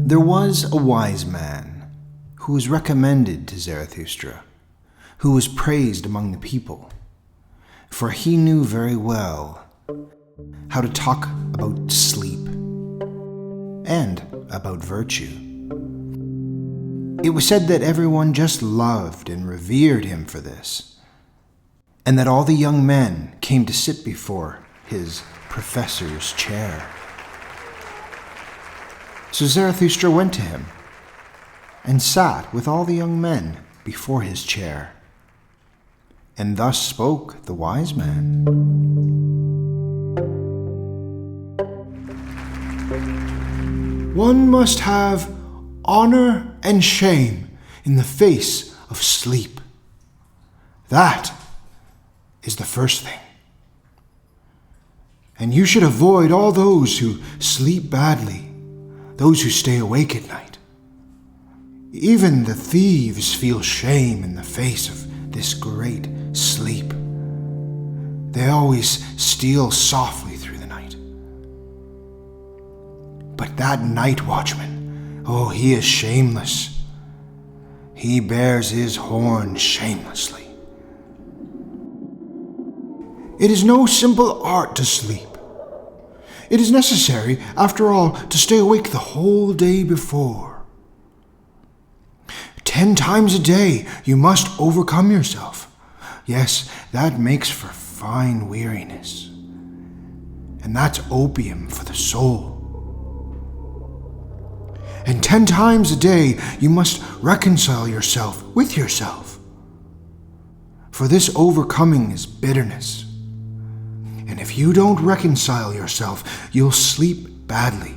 There was a wise man who was recommended to Zarathustra, who was praised among the people, for he knew very well how to talk about sleep and about virtue. It was said that everyone just loved and revered him for this, and that all the young men came to sit before his professor's chair. So Zarathustra went to him and sat with all the young men before his chair. And thus spoke the wise man. One must have honor and shame in the face of sleep. That is the first thing. And you should avoid all those who sleep badly, those who stay awake at night. Even the thieves feel shame in the face of this great sleep. They always steal softly through the night. But that night watchman, oh, he is shameless. He bears his horn shamelessly. It is no simple art to sleep. It is necessary, after all, to stay awake the whole day before. 10 times a day you must overcome yourself. Yes, that makes for fine weariness. And that's opium for the soul. And 10 times a day you must reconcile yourself with yourself. For this overcoming is bitterness. And if you don't reconcile yourself, you'll sleep badly.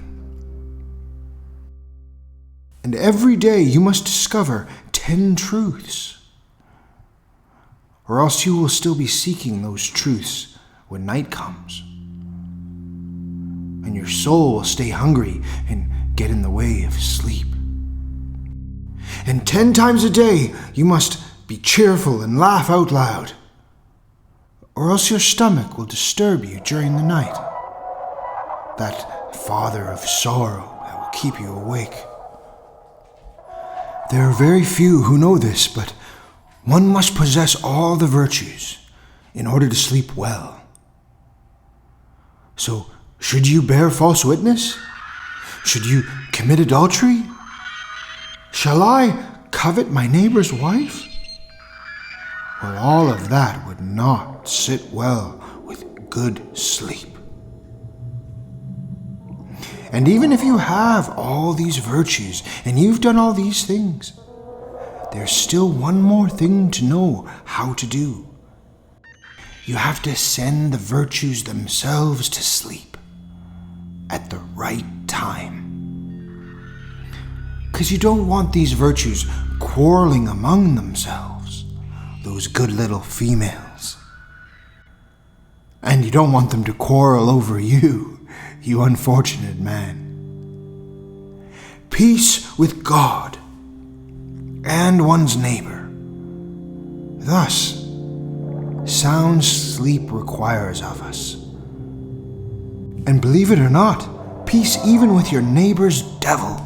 And every day you must discover 10 truths, or else you will still be seeking those truths when night comes. And your soul will stay hungry and get in the way of sleep. And 10 times a day you must be cheerful and laugh out loud, or else your stomach will disturb you during the night. That father of sorrow that will keep you awake. There are very few who know this, but one must possess all the virtues in order to sleep well. So, should you bear false witness? Should you commit adultery? Shall I covet my neighbor's wife? Well, all of that would not sit well with good sleep. And even if you have all these virtues and you've done all these things, there's still one more thing to know how to do. You have to send the virtues themselves to sleep at the right time. Because you don't want these virtues quarreling among themselves, those good little females. And you don't want them to quarrel over you, you unfortunate man. Peace with God and one's neighbor. Thus, sound sleep requires of us. And believe it or not, peace even with your neighbor's devil.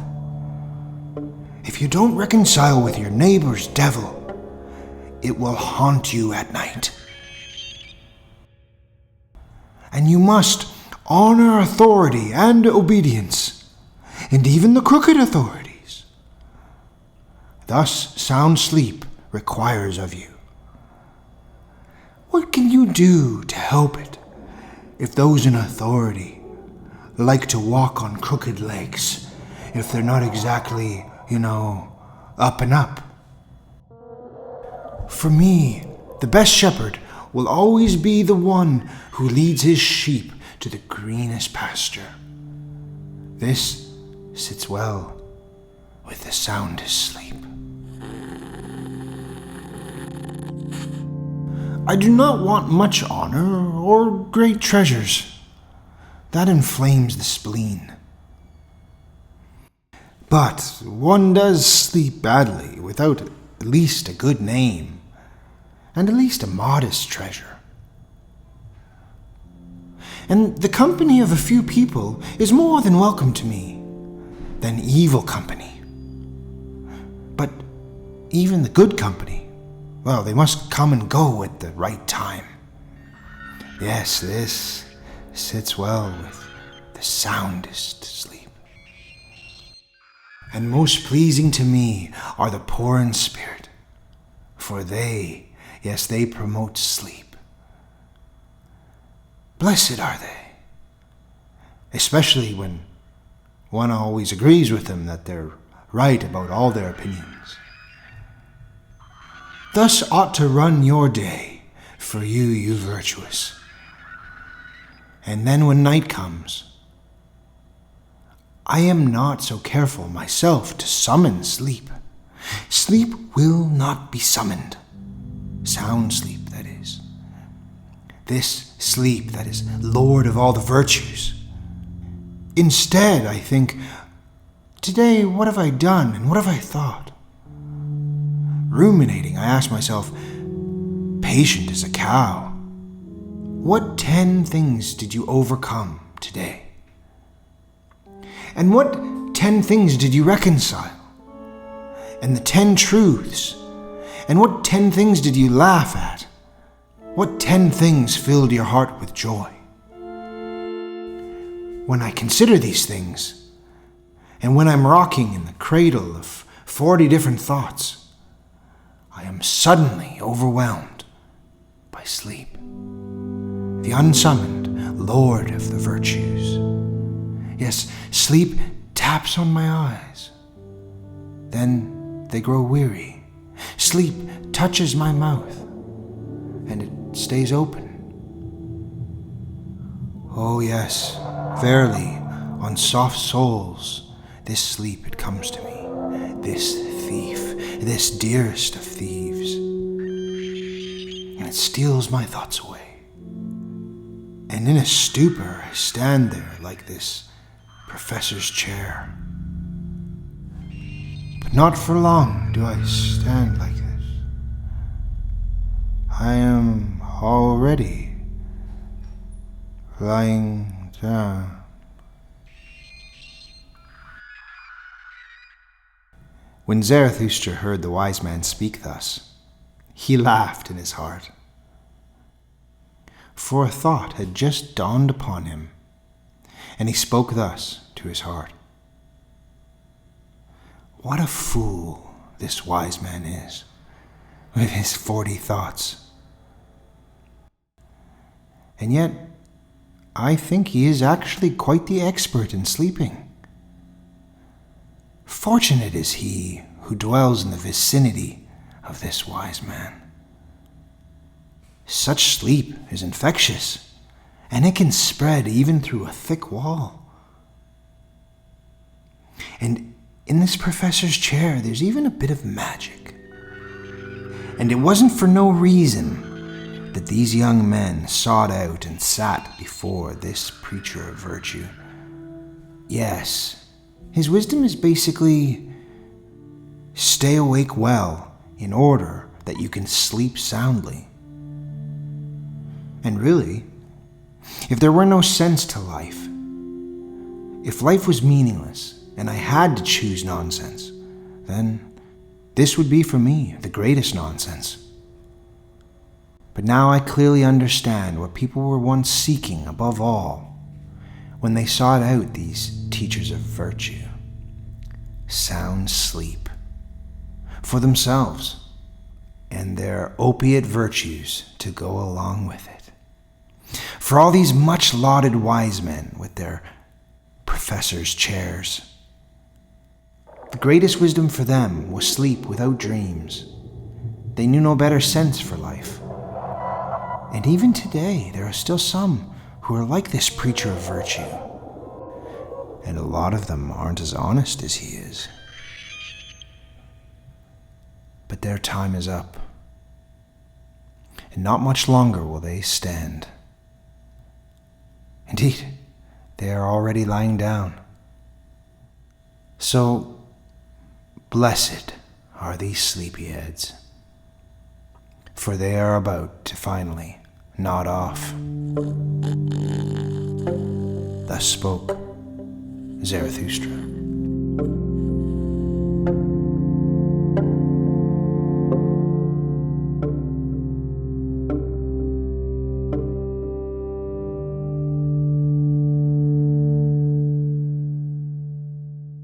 If you don't reconcile with your neighbor's devil, it will haunt you at night. And you must honor authority and obedience, and even the crooked authorities. Thus, sound sleep requires of you. What can you do to help it if those in authority like to walk on crooked legs, if they're not exactly, up and up? For me, the best shepherd will always be the one who leads his sheep to the greenest pasture. This sits well with the soundest sleep. I do not want much honor or great treasures. that inflames the spleen. But one does sleep badly without at least a good name, and at least a modest treasure. And the company of a few people is more than welcome to me than evil company. But even the good company, well, they must come and go at the right time. Yes, this sits well with the soundest sleep. And most pleasing to me are the poor in spirit, for they promote sleep. Blessed are they, especially when one always agrees with them that they're right about all their opinions. Thus ought to run your day for you virtuous. And then when night comes, I am not so careful myself to summon sleep. Sleep will not be summoned. Sound sleep, that is. This sleep that is Lord of all the virtues. Instead, I think, today what have I done and what have I thought? Ruminating, I ask myself, patient as a cow, what 10 things did you overcome today? And what 10 things did you reconcile? And the 10 truths? And what 10 things did you laugh at? What 10 things filled your heart with joy? When I consider these things, and when I'm rocking in the cradle of 40 different thoughts, I am suddenly overwhelmed by sleep, the unsummoned Lord of the virtues. Yes, sleep taps on my eyes. Then they grow weary. Sleep touches my mouth, and it stays open. Oh yes, verily, on soft souls, this sleep it comes to me, this thief, this dearest of thieves. And it steals my thoughts away. And in a stupor I stand there like this professor's chair. But not for long do I stand like this. I am already lying down. When Zarathustra heard the wise man speak thus, he laughed in his heart. For a thought had just dawned upon him, and he spoke thus to his heart. What a fool this wise man is, with his 40 thoughts. And yet, I think he is actually quite the expert in sleeping. Fortunate is he who dwells in the vicinity of this wise man. Such sleep is infectious, and it can spread even through a thick wall. And in this professor's chair, there's even a bit of magic. And it wasn't for no reason that these young men sought out and sat before this preacher of virtue. Yes, his wisdom is basically stay awake well in order that you can sleep soundly. And really, if there were no sense to life, if life was meaningless and I had to choose nonsense, then this would be for me the greatest nonsense. But now I clearly understand what people were once seeking above all when they sought out these teachers of virtue. Sound sleep for themselves and their opiate virtues to go along with it. For all these much lauded wise men with their professors' chairs, the greatest wisdom for them was sleep without dreams. They knew no better sense for life. And even today, there are still some who are like this preacher of virtue. And a lot of them aren't as honest as he is. But their time is up. And not much longer will they stand. Indeed, they are already lying down. So, blessed are these sleepyheads, for they are about to finally nod off. Thus spoke Zarathustra.